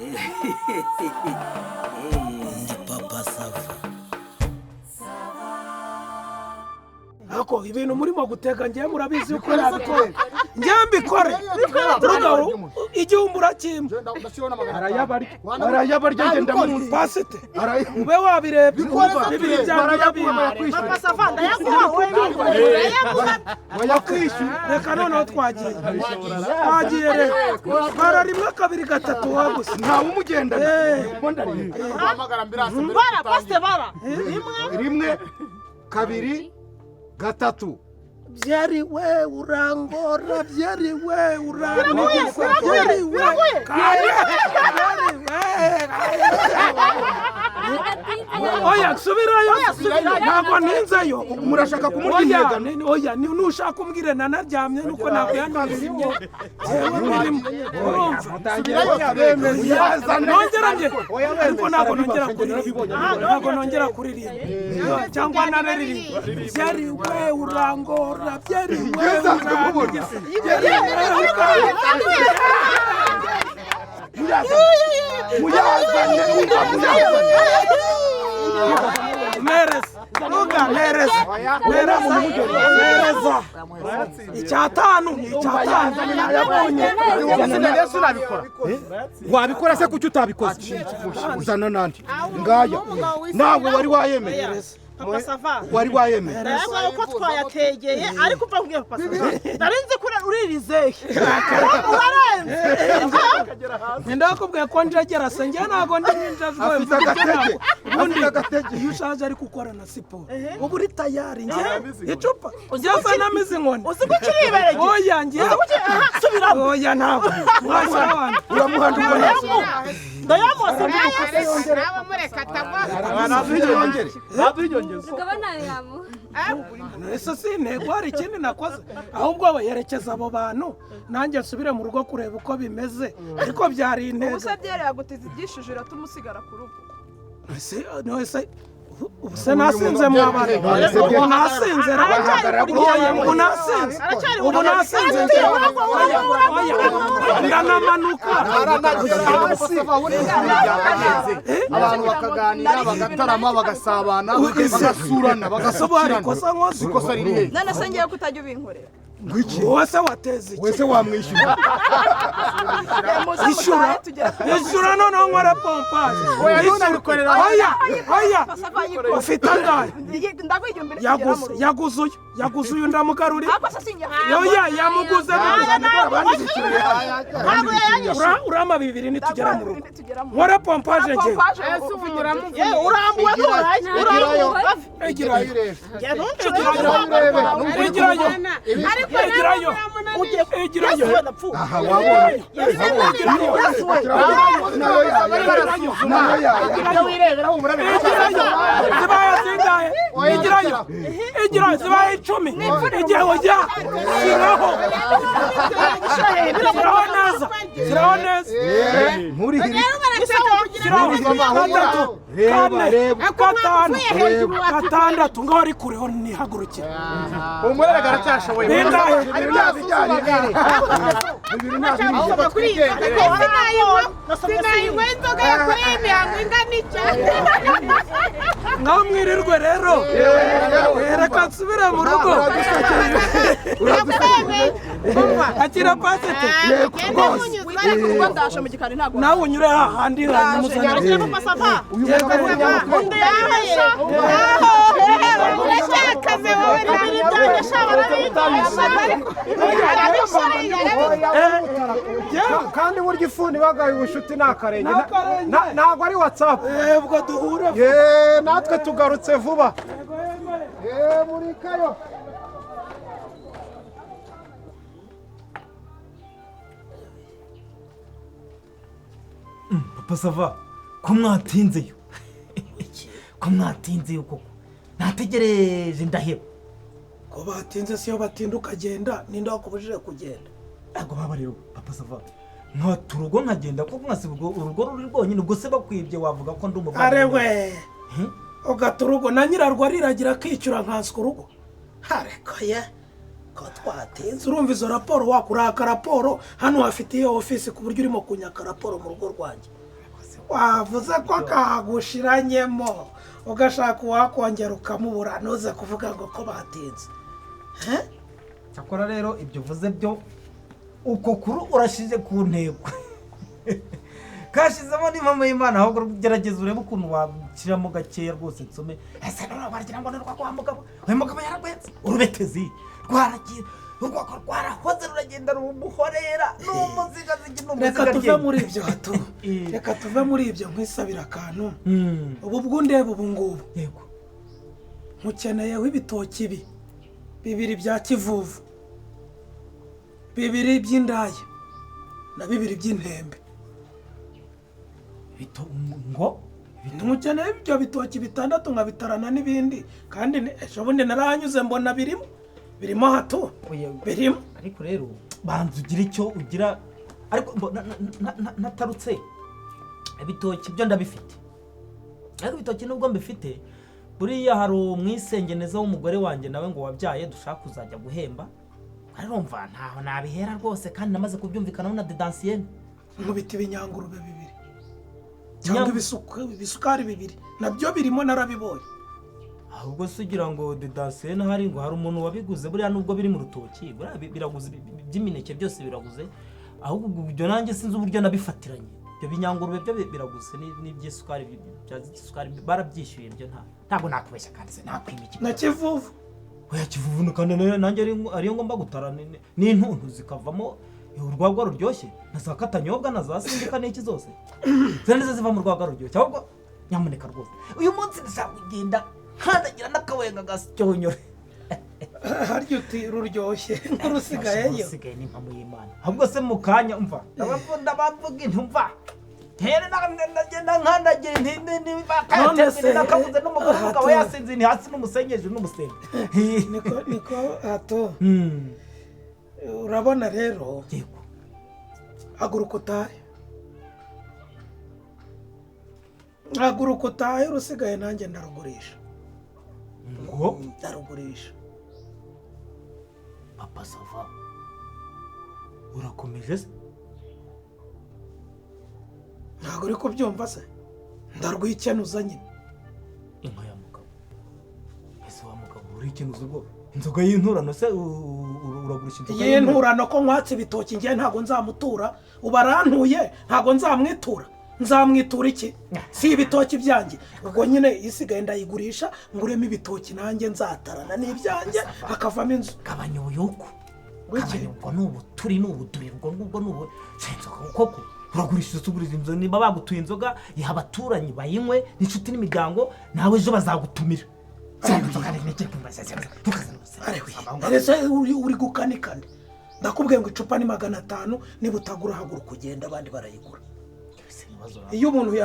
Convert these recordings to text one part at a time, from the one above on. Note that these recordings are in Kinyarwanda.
Ndi Papa Sava. Ako ibintu murimo guteka ngiye murabizi uko nabikora. Ngiye mbikore. Rugaro igihumbura kimwe. Arayabarya ngenda mu pasite. Ube wabirebye bibiri byanjye. Papa Sava ndayaguha bayakwishyura. Reka noneho twagiye. Twagiye rero. Bara rimwe kabiri gatatu wagusa. Ntawe umugenda. bara poste bara Rimwe kabiri gatatu. Byari we urangora byari we urangora oya subirayo ntabwo ninzayo Murashaka kumurya oya nushaka umbwire nanaryamye nuko ntabwo yananzimye yewe mirimo urumva nongera nge ariko ntabwo nongera kuririmba cyangwa nanaririmba byari we urangora byari we mereza icyatanu wabikora se kuki utabikoze uzana nandi ngaya nawe wari wayemeye Papa Sava wari wayemeye Ntabwo uko twayategeye ariko upfa kubwira Papa Sava narinzi ko uririze ndakubwiye ko njagera se njye ntago ndi ninjajwe afite agatege iyo ushaje ari gukora na siporo ubu uri tayari njye icupa ujyasa n'amizi nkoni uzi ko ukiri ibereye oya njye subiramo oya ntabwo mwashyira abantu uramuhanda ubona ndayamose nabo mureka atagwa ese si intego hari ikindi nakoze ahubwo bayerekeza abo bantu nanjye nsubire mu rugo kureba uko bimeze ariko byari intego ubuse byere yaguteza ibyishije iratuma usigara ku rugo ubuse nasinze mwabana ubu nasinze ubu nasinze ndanamanuka abantu bakaganira bagatarama bagasabana bagasurana bagasubirana ikosa riri he none se ngiye kutajya ubinkorera wese wateze iki wese wamwishyura ishyura noneho nkora pompaje oya ufite angahe yaguze uyu ndamugaruri oya yamuguze urama bibiri nitugera mu rugo nkora pompaje njye egirayo aha wabonye egirayo zibaye 10 igihe wajya ziraho neza muri gatandatu ngaho ari kureho nihagurukira umurere garacyashoboye ngaho mwirirwe rero reka nsubire mu rugo akira pasite nawe unyure hahandi hanyumuzanire Papa Sava kandi burya ifuni bagaye ubushuti n'akarenge ntabwo ari WhatsApp ubwo duhure natwe tugarutse vuba muri kayo Papa Sava ko mwatinzeyo koko nategereje ndaheba ko batinze siyo batinda ukagenda ninde wakubujije kugenda ntabwo baba rero Papa Sava nkata urugo nkagenda kuko mwasiba urugo ruri rwonyine ubwo se bakwibye wavuga ko ndi umuvandimwe arewe ugata urugo na nyirarwo ariragira akishyura nkanswe urugo areko ye ko twatinze urumva izo raporo wakuraka raporo hano hafite iyo ofisi ku buryo urimo kunyaka raporo mu rugo rwanjye wavuze ko kagushiranyemo ugashaka uwakongera ukamubura ntuze kuvuga ngo ko batinze. cyakora rero ibyo uvuze byo uko kuru urashije ku ntego kashizemo n'impamo y'Imana ahubwo gerageza urebe ukuntu waciramo gakeya rwose nsome ese none baragira ngo nurwa kwa mugabo uyu mugabo yaragwenze urubetezi rwaragira urwako rwarahoze ruragenda rumuhorera n'umuziga reka tuve muri ibyo hato reka tuve muri ibyo nkwisabira akantu ubu bwundeba ubu ngubu yego mukeneyeho ibitoki bibiri bya kivuvu, bibiri by'indaya na bibiri by'intembe. ngo mukeneye ibyo bitoki bitandatu nkabitarana n'ibindi kandi ejo bundi narahanyuze mbona birimo hato birimo. ariko rero banza ugira icyo ugira ariko natarutse ibitoki byo ndabifite ariko ibitoki nubwo mbifite buriya hari umwisengeneza w'umugore wanjye nawe ngo wabyaye dushaka kuzajya guhemba arumva ntaho nabihera rwose kandi namaze kubyumvikanaho na Dedansiyene mu biti binyangurube bibiri cyangwa ibisukari bibiri nabyo birimo narabibonye. ahubwo se ugira ngo Dedansiyene hari ngo hari umuntu wabiguze buriya nubwo biri mu rutoki biraguze by'imineke byose biraguze ahubwo ibyo nanjye sinzi uburyo nabifatiranye ibyo binyangurube byo biraguze n'iby'isukari barabyishyuye ibyo ntabwo nakubeshya kandi se nakwimiki na kivuvu oya kivuvu kandi nanjye ariyo ngomba gutara n'intuntu zikavamo urwagwa ruryoshye na za katanyobwa na za sindika n'iki zose zanizo ziva mu rwagwa ruryoshye ahubwo nyamuneka rwose uyu munsi ndashaka kugenda nkandagira n'akawenga gasyonyore harya uti ruryoshye nk'urusigayeyo usigaye n'impamo y'Imana ahubwo se mu kanya umva ndabavuga intumva here nagenda nkandagira ntibakayaterera nakavuze n'umugabo yasinze ni hasi n'umusenyeje n'umusenyi niko hato urabona rero yego haguruka utahe urusigaye nanjye ndarugurisha ngo ndarugurisha. papa sava urakomeje se ntabwo uri kubyumva se ndarwikenuza nyine inka ya mugabo ese wa mugabo urikenuza ubwo inzoga y'inturano se uragurisha inzoga y'inturano ko nkwatse ibitoki ngiye ntabwo nzamutura ubarantuye ntabwo nzamwitura iki si ibitoki byanjye ubwo nyine isigaye ndayigurisha nguremo ibitoki nanjye nzatarana n'ibyanjye hakavamo inzu gabanya ubuyuku gabanya ubwo n'ubuturi n'ubuduri ubwo n'ubu koko uragurisha usuguriza inzu niba bagutuye inzoga iha abaturanyi bayinywe n'inshuti n'imiryango nawe ejo bazagutumira uri gukanikana ndakubwiye ngo icupa ni 500 niba utagura haguruka ugenda abandi barayigura. iyo umuntu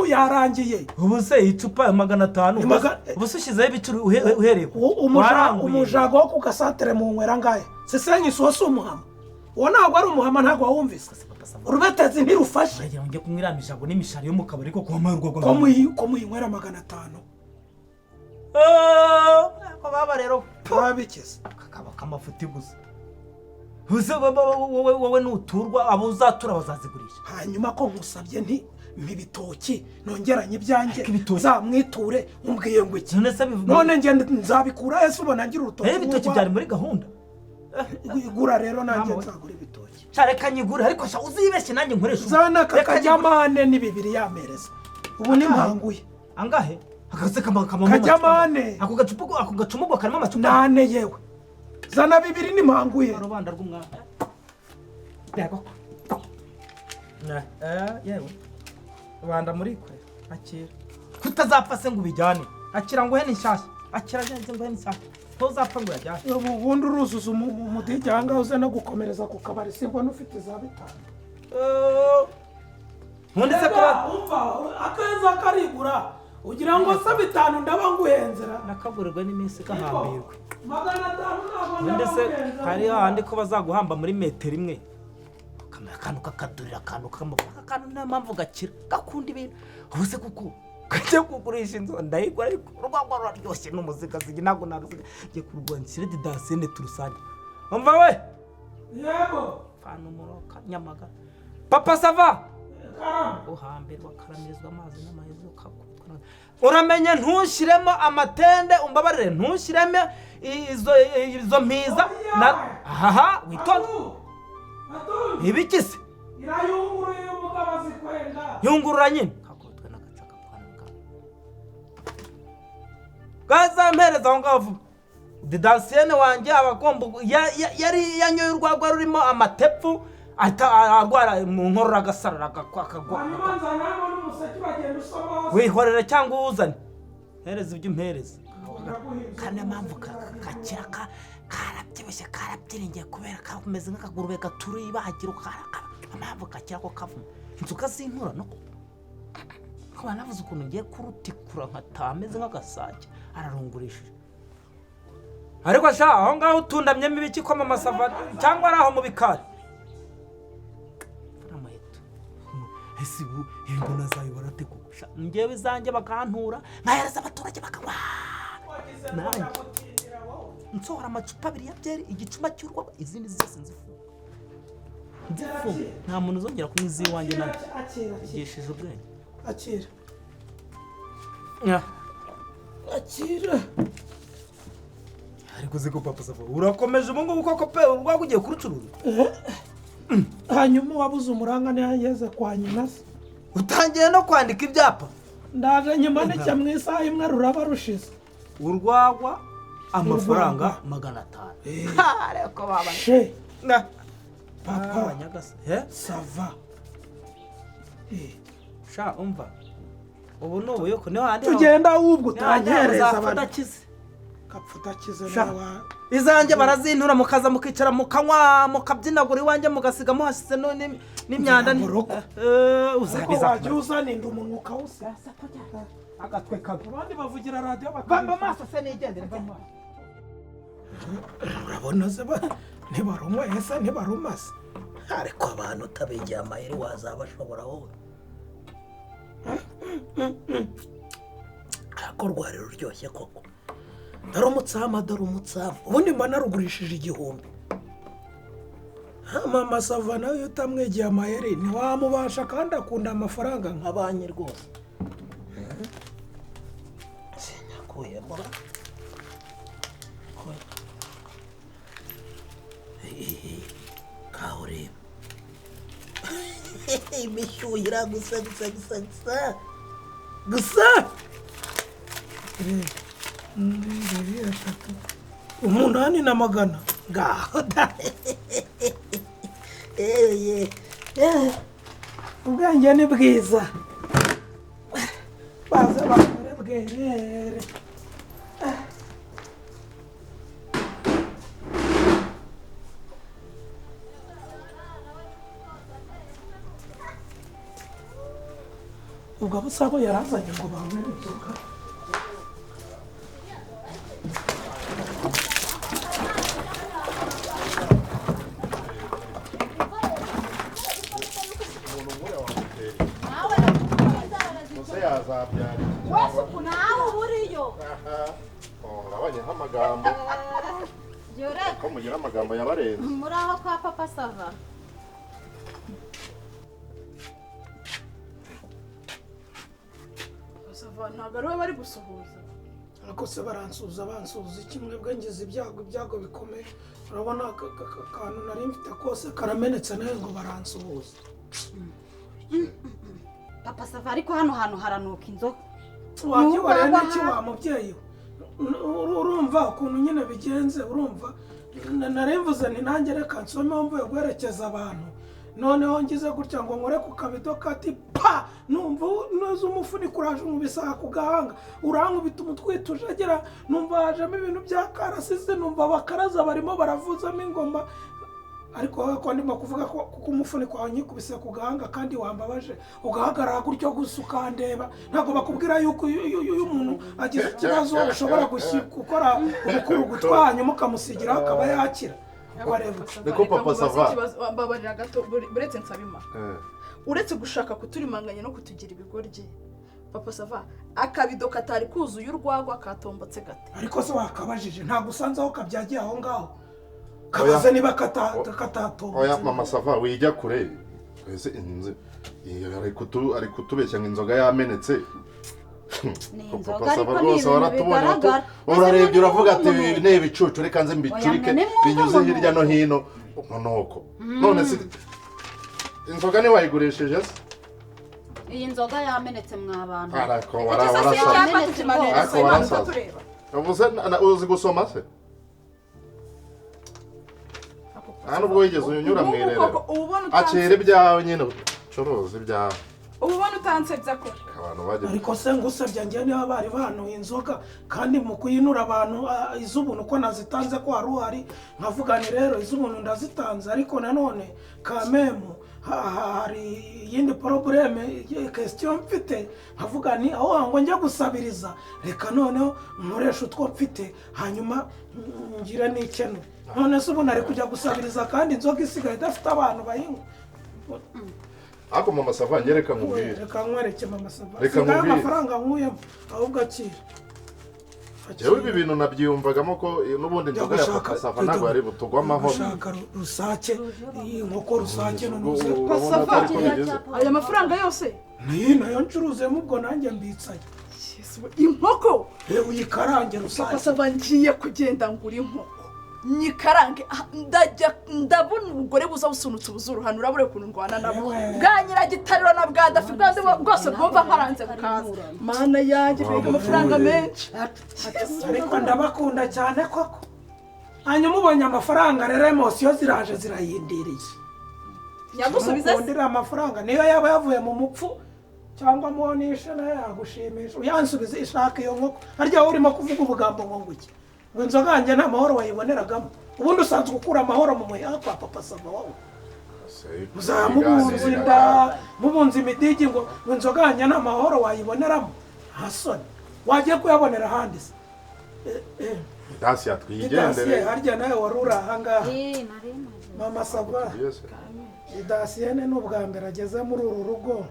yarangiye ubu se icupa 500 ubu se ushyizeho ibiciro uhereye umujago wo ku gasantere mu nywera ngahe sesenye isosi umuhama uwo ntabwo ari umuhama ntabwo wawumvise urubetezi ntirufashe uragira ngo njye kumwira imijago n'imishari yo mu kabari ko kuhamaye urwego ko muyinywera 500 ko baba rero babikize kakaba kamafuti gusa wowe nuturwa abo uzatura bazazigurisha hanyuma ko nkusabye nti ibitoki nongeranye ibyanjye zamwiture umbwiye ngo iki none ngende nzabikura ese ubona ngira urutoki ibitoki byari muri gahunda igura rero nanjye nzagura ibitoki reka nyigure ariko uzibeshye nanjye nkoresha zana kajyamane ni 2 yamereza ubu ni mpanguye angahe akase kamamo kajyamane ako gacumugo karimo amacupa 8 yewe zana 2 ni mpanguye rubanda rw'umwana yego yewe rubanda muri kwe akira kutazapfa se ngo ubijyane akira ngo hene nshyashya akira ngenze ngo hene nshyashya tozapfa ngo yajyane ubundi uruzuza umudijyanga uze no gukomereza ku kabari simbona ufite za 5 none se ko umva akeza karigura ugira ngo se 5 ndaba nguhenzera nakagurirwa n'iminsi kahambirwe 500 none se hari handi ko bazaguhamba muri metero imwe kamera akantu kakadurira akantu nta mpamvu gakira gakunda ibintu ubu se kuko kajya kugurisha inzu ndayigura ariko urwagwa ruraryoshye n'umuzika zigi ntabwo naruziga ngiye kurwanisira Dedansiyene turusange umva we yego fana umuroka nyamaga papa sava uhambirwa akaramirizwa amazi n'amahezo ukakubitwa uramenye ntushyiremo amatende umbabarire ntushyiremo izo mpiza aha witonde ibikise irayunguruye umugabo azikwenda yungurura nyine kakubitwe n'agacaka gaza mpereza aho ngaho vuba didansiyene wanjye abagomba yari yanyoye urwagwa rurimo amatepfu arwara mu nkorora agasarara akagwa wihorere cyangwa uzane hereza ibyo umpereza kandi mpamvu kakira karabyibushye karabyiringiye kubera kameze nk'akagurube gaturiye ibagiro mpamvu kakira ko kavuma inzoka z'intura no kuba navuze ukuntu ngiye kurutikura nkataha ameze nk'agasake ararungurishije ariko sha aho ngaho utundamyemo ibiki ko mama sava cyangwa ari aho mu bikari ese ubu imbona zawe barategusha ngewe zanjye bakantura nkahereza abaturage bakanywa nanjye nsohora amacupa abiri ya byeri igicuma cy'urwagwa izindi zose nzifunga nta muntu uzongera kunywa iz'iwanjye nanjye igishije ubwenge akira akira ariko uzi ko papa sava urakomeje ubu ngubu koko pe urwagwa ugiye kurucuruza hanyuma wabuze umuranga ntiyageze kwa nyina se utangiye no kwandika ibyapa ndaje nyuma n'icya mu isaha imwe ruraba rushize urwagwa amafaranga 500 ariko baba she na papa nyagase sava sha umva ubu nubu yuko niho handi tugenda wubwo utanyereza abantu kapfudakize nawa izanjye barazintura mukaza mukicara mukanywa mukabyinagura iwanjye mugasiga muhashyize n'imyanda uzabiza wajya uzaninda umuntu ukawusasa agatwe kabi abandi bavugira radiyo bamba amaso se nigendere urabona se ntibarumwe ese ntibarumase ariko abantu utabigiye amayeri wazabashobora wowe ariko rwari ruryoshye koko dore umutsama dore umutsama ubundi mba narugurishije 1000 mama sava nawe utamwegeye amayeri ntiwamubasha kandi akunda amafaranga nka banki rwose sinyakuyemo kaureba imishyuhira gusa umunani na magana ngaho ubwenge ni bwiza baze bakore bwerere ubwo busabo yarazanye ngo banywere inzoga nawe uburiyo ngabanye nk'amagambo ko mugira amagambo yabarenze muri aho kwa papa sava ntabwo ari we bari gusuhuza ariko se baransuza iki mwebwe ngize ibyago bikomeye urabona akantu nari mfite kose karamenetse nawe ngo baransuhuza papa sava ariko hano hantu haranuka inzoga wabyibariye n'iki wa mubyeyi urumva ukuntu nyine bigenze urumva nari mvuze nti nanjye reka nsomeho mvuye guherekeza abantu noneho ngize gutya ngo nkore ku kabido kati pa numva neza umufuniko uraje umubisa ku gahanga urankubita umutwe tujagera numva hajemo ibintu bya karasize numva abakaraza barimo baravuzamo ingoma ariko wowe ko ndimo kuvuga ko umufuniko wawe nyikubise ku gahanga kandi wambabaje ugahagarara gutyo gusa ukandeba ntabwo bakubwira yuko uyu muntu agize ikibazo ushobora gukora ubukuru gutwanya mukamusigiraho akaba yakira niko papa sava mbabarira gato buretse nsabima uretse gushaka kuturimanganya no kutugira ibigoryi papa sava akabido katari kuzuye urwagwa katombotse gate ariko se wakabajije ntabwo usanze aho kabyagiye aho ngaho kabaze niba katatombotse oya mama sava wijya kure ese ari kutubeshya ngo inzoga yamenetse. ni Papa inzoga Sava ariko ni rwose ibintu waratubonye bigaragara. urarebye uravuga ati ne bicucu reka nze mbicurike Oya, binyuze hirya no hino nuko none se inzoga ni wayiguresheje se iyi nzoga yamenetse mw'abantu ariko warasaza uvuze uzi gusoma se hano ubwo wigeze unyura mu irerero akira ibyawe nyine ucuruza ibyawe ubu ubona utansebya ko abantu bajya ariko se ngusabye njye niba bari banuye inzoga kandi mu kuyinura abantu iz'ubuntu ko nazitanze ko hari uhari nkavuga ni rero iz'ubuntu ndazitanze ariko nanone kamemu hari iyindi porobureme kesitiyo mfite nkavuga ni aho ngo njye gusabiriza reka noneho nkoresha utwo mfite hanyuma ngire n'ikenu none se ubu nari kujya gusabiriza kandi inzoga isigaye idafite abantu bayinywa ako mama Sava reka nkubwire reka nkwereke mama Sava Reka nkubwire. amafaranga nkuyemo ahubwo akira yewe ibi bintu nabyiyumvagamo ko n'ubundi inzoga ya Papa Sava ntabwo yari butugwamaho gushaka rusake inkoko rusake noneho Sava aya mafaranga yose niyi nayo ncuruzemo ubwo nanjye mbitsaye inkoko yewe uyikarange Papa rusake Sava ngiye kugenda ngura inkoko nyikarange ndabona ubugore buza busunutse ubuzuru hano urabure ukuntu ndwana nabo bwa nyiragitariro na bwa dafi bwose bwumva mparanze bukaza mana yanjye biga amafaranga menshi ariko ndabakunda cyane koko hanyuma ubonye amafaranga rero emosiyo ziraje zirayindiriye yagusubiza ukundira amafaranga niyo yaba yavuye mu mupfu cyangwa munisha nayo yagushimisha uyansubiza ishaka iyo nkoko harya urimo kuvuga ubugambo ngo nguke ngo inzoga yanjye nta mahoro wayiboneragamo ubundi usanzwe ukura amahoro mu muheha kwa Papa Sava wowe muzamubunza inda mubunza imidigi ngo inzoga yanjye nta mahoro wayiboneramo nta soni wagiye kuyabonera ahandi se dasi yatwigendere harya nawe wari uri ahangaha nari mama Sava idasiyene ni ubwa mbere ageze muri uru rugo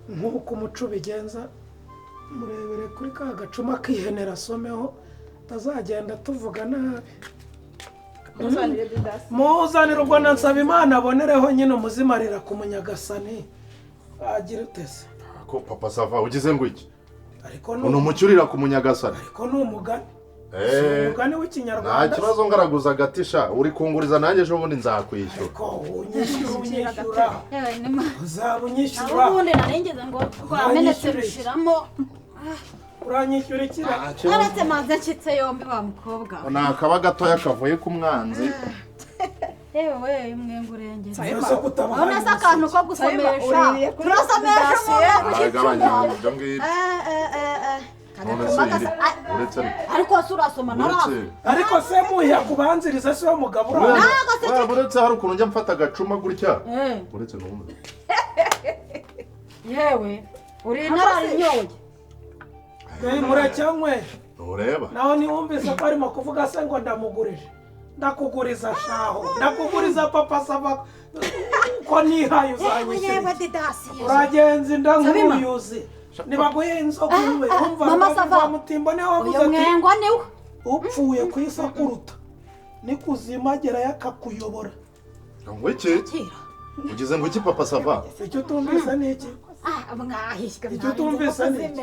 nk'uko umuco ubigenza murebere kuri ka gacuma kihenera asomeho tazagenda tuvuga nabi muzanire ubwo na Nsabimana abonereho nyine umuzimarira ku munyagasani agira utese ko Papa Sava ugize ngo iki ariko uno mucyurira ku munyagasani ariko ni umugani umugani nta w'ikinyarwanda kibazo ngaraguza agatisha uri kunguriza nanjye ejo bundi nzakwishyura ariko unyishyura uzaba unyishyura ubundi narengeze ngo rwamenetse rushiramo uranyishyura ikira naretse manze nshyitse yombi wa mukobwa ni akaba gatoya kavuye ku mwanzi yewe umwenga urengera ese kutabaye urabona se akantu ko gusomesha turasomesha umuntu agabanya ibyo ngibyo none se uretse ariko se urasoma naraza ariko se muya kubanziriza se wo mugabo uretse hari ukuntu njya mfata agacuma gutya uretse n'umwe yewe uri nararinyoye muracyanywe ntureba naho niwumvise ko arimo kuvuga se ngo ndamugurije ndakuguriza shaho ndakuguriza Papa Sava ko nihaye uzanyishyura uragenza inda nk'umuyuzi nibaguhe inzoga iwe umva mutimbo niwe wavuze ati umwengwa niwe upfuye ku isi akuruta nikuzima agerayo akakuyobora ngo iki ugize ngo iki Papa Sava icyo utumvise ni iki icyo utumvise ni iki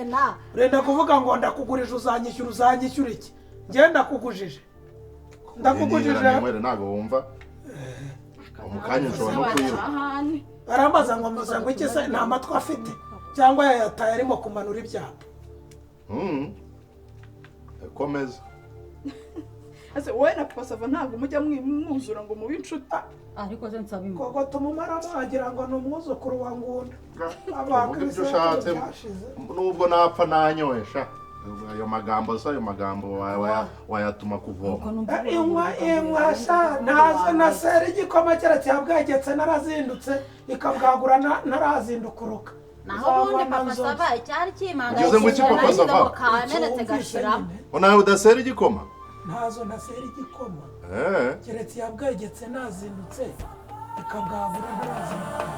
urenda kuvuga ngo ndakugurije uzanyishyura iki njye ndakugujije ntabwo wumva umukanya ushobora no kwiruka arambaza ngo mvuze ngo iki se nta matwi afite cyangwa yayataye arimo kumanura ibyapa komeza ese wowe na Papa Sava ntabwo mujya mwuzura ngo mube inshuti ariko se Nsabimana koko tumumaramo wagira ngo ni umwuzukuru wa ngunda uvuga ibyo ushatse nubwo napfa nanyoesha ayo magambo se ayo magambo wayatuma kuvoma inywa sha nazo na sera igikoma keretse yabwegetse narazindutse ikabwagura narazindukuruka naho ubundi Papa Sava icyari kimanga ugize ngo iki Papa Sava kamenetse gashiramo nawe udasera igikoma ntazo nasera igikoma keretse yabwegetse nazindutse ikabwagura narazinduka